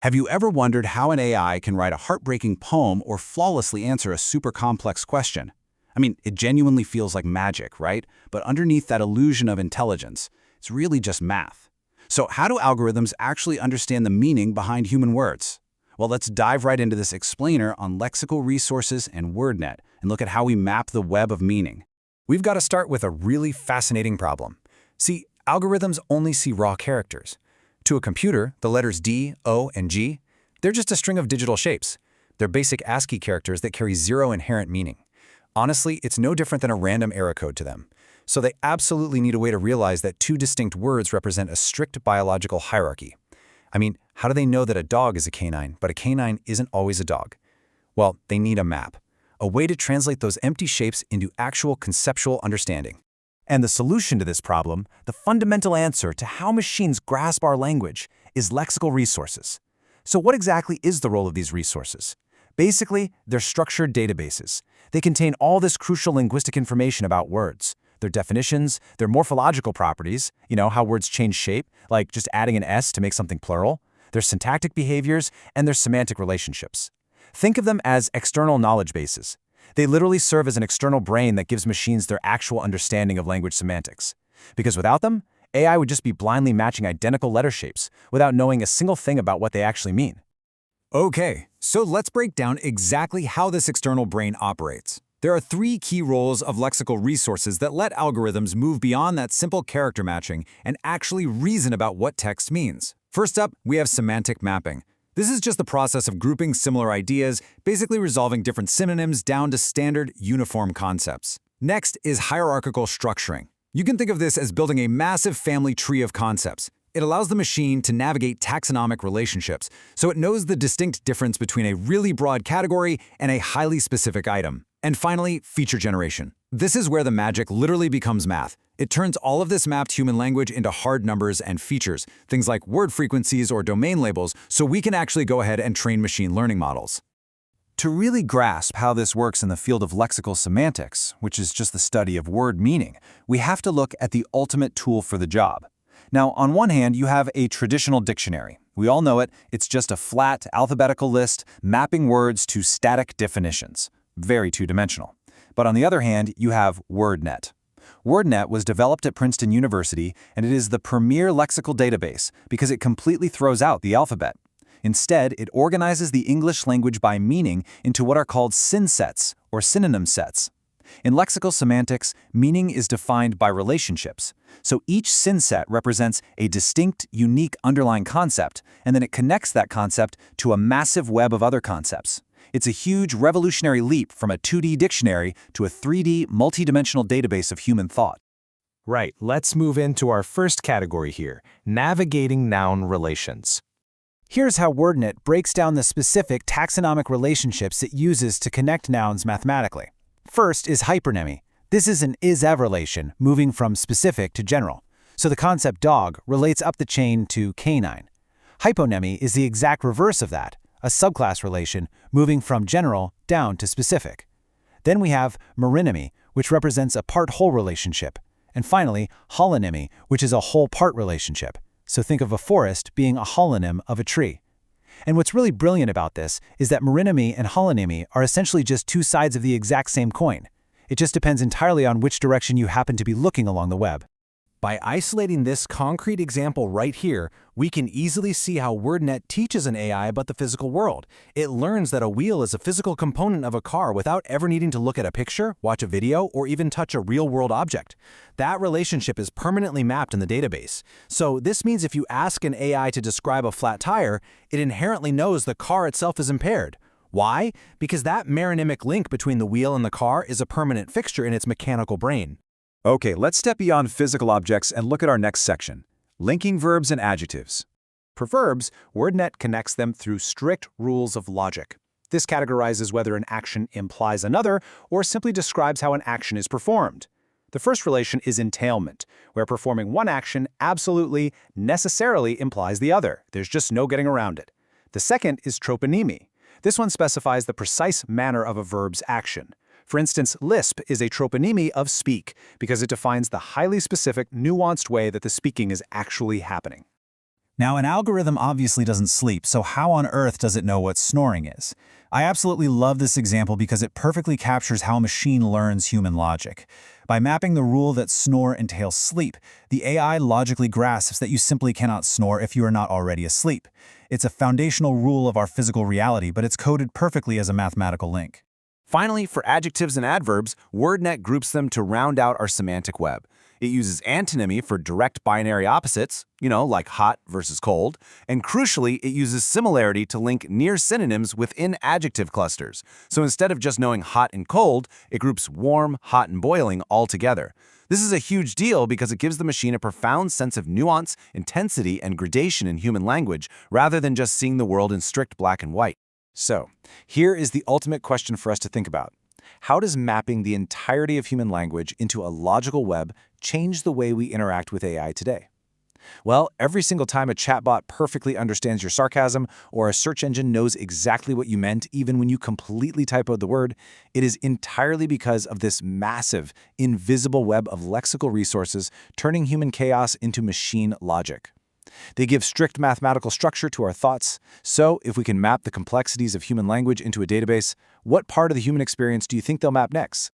Have you ever wondered how an AI can write a heartbreaking poem or flawlessly answer a super complex question? I mean, it genuinely feels like magic, right? But underneath that illusion of intelligence, it's really just math. So how do algorithms actually understand the meaning behind human words? Well, let's dive right into this explainer on lexical resources and WordNet and look at how we map the web of meaning. We've got to start with a really fascinating problem. See, algorithms only see raw characters. To a computer, the letters D, O, and G, they're just a string of digital shapes. They're basic ASCII characters that carry zero inherent meaning. Honestly, it's no different than a random error code to them. So they absolutely need a way to realize that two distinct words represent a strict biological hierarchy. I mean, how do they know that a dog is a canine, but a canine isn't always a dog? Well, they need a map, a way to translate those empty shapes into actual conceptual understanding. And the solution to this problem, the fundamental answer to how machines grasp our language, is lexical resources. So what exactly is the role of these resources? Basically, they're structured databases. They contain all this crucial linguistic information about words, their definitions, their morphological properties, how words change shape, like just adding an S to make something plural, their syntactic behaviors, and their semantic relationships. Think of them as external knowledge bases. They literally serve as an external brain that gives machines their actual understanding of language semantics. Because without them, AI would just be blindly matching identical letter shapes without knowing a single thing about what they actually mean. Okay, so let's break down exactly how this external brain operates. There are three key roles of lexical resources that let algorithms move beyond that simple character matching and actually reason about what text means. First up, we have semantic mapping. This is just the process of grouping similar ideas, basically resolving different synonyms down to standard, uniform concepts. Next is hierarchical structuring. You can think of this as building a massive family tree of concepts. It allows the machine to navigate taxonomic relationships, so it knows the distinct difference between a really broad category and a highly specific item. And finally, feature generation. This is where the magic literally becomes math. It turns all of this mapped human language into hard numbers and features, things like word frequencies or domain labels, so we can actually go ahead and train machine learning models. To really grasp how this works in the field of lexical semantics, which is just the study of word meaning, we have to look at the ultimate tool for the job. Now, on one hand, you have a traditional dictionary. We all know it. It's just a flat, alphabetical list mapping words to static definitions. Very two-dimensional. But on the other hand, you have WordNet. WordNet was developed at Princeton University, and it is the premier lexical database because it completely throws out the alphabet. Instead, it organizes the English language by meaning into what are called synsets, or synonym sets. In lexical semantics, meaning is defined by relationships. So each synset represents a distinct, unique underlying concept, and then it connects that concept to a massive web of other concepts. It's a huge revolutionary leap from a 2D dictionary to a 3D multidimensional database of human thought. Right, let's move into our first category here, navigating noun relations. Here's how WordNet breaks down the specific taxonomic relationships it uses to connect nouns mathematically. First is hypernymy. This is an is-ev relation, moving from specific to general. So the concept dog relates up the chain to canine. Hyponymy is the exact reverse of that, a subclass relation moving from general down to specific. Then we have meronymy, which represents a part-whole relationship. And finally, holonymy, which is a whole-part relationship. So think of a forest being a holonym of a tree. And what's really brilliant about this is that meronymy and holonymy are essentially just two sides of the exact same coin. It just depends entirely on which direction you happen to be looking along the web. By isolating this concrete example right here, we can easily see how WordNet teaches an AI about the physical world. It learns that a wheel is a physical component of a car without ever needing to look at a picture, watch a video, or even touch a real-world object. That relationship is permanently mapped in the database. So this means if you ask an AI to describe a flat tire, it inherently knows the car itself is impaired. Why? Because that meronymic link between the wheel and the car is a permanent fixture in its mechanical brain. Okay, let's step beyond physical objects and look at our next section, linking verbs and adjectives. For verbs, WordNet connects them through strict rules of logic. This categorizes whether an action implies another or simply describes how an action is performed. The first relation is entailment, where performing one action absolutely, necessarily implies the other. There's just no getting around it. The second is troponymy. This one specifies the precise manner of a verb's action. For instance, lisp is a troponymy of speak because it defines the highly specific, nuanced way that the speaking is actually happening. Now, an algorithm obviously doesn't sleep, so how on earth does it know what snoring is? I absolutely love this example because it perfectly captures how a machine learns human logic. By mapping the rule that snore entails sleep, the AI logically grasps that you simply cannot snore if you are not already asleep. It's a foundational rule of our physical reality, but it's coded perfectly as a mathematical link. Finally, for adjectives and adverbs, WordNet groups them to round out our semantic web. It uses antonymy for direct binary opposites, like hot versus cold, and crucially, it uses similarity to link near synonyms within adjective clusters. So instead of just knowing hot and cold, it groups warm, hot, and boiling all together. This is a huge deal because it gives the machine a profound sense of nuance, intensity, and gradation in human language, rather than just seeing the world in strict black and white. So, here is the ultimate question for us to think about. How does mapping the entirety of human language into a logical web change the way we interact with AI today? Well, every single time a chatbot perfectly understands your sarcasm or a search engine knows exactly what you meant even when you completely typoed the word, it is entirely because of this massive, invisible web of lexical resources turning human chaos into machine logic. They give strict mathematical structure to our thoughts, so if we can map the complexities of human language into a database, what part of the human experience do you think they'll map next?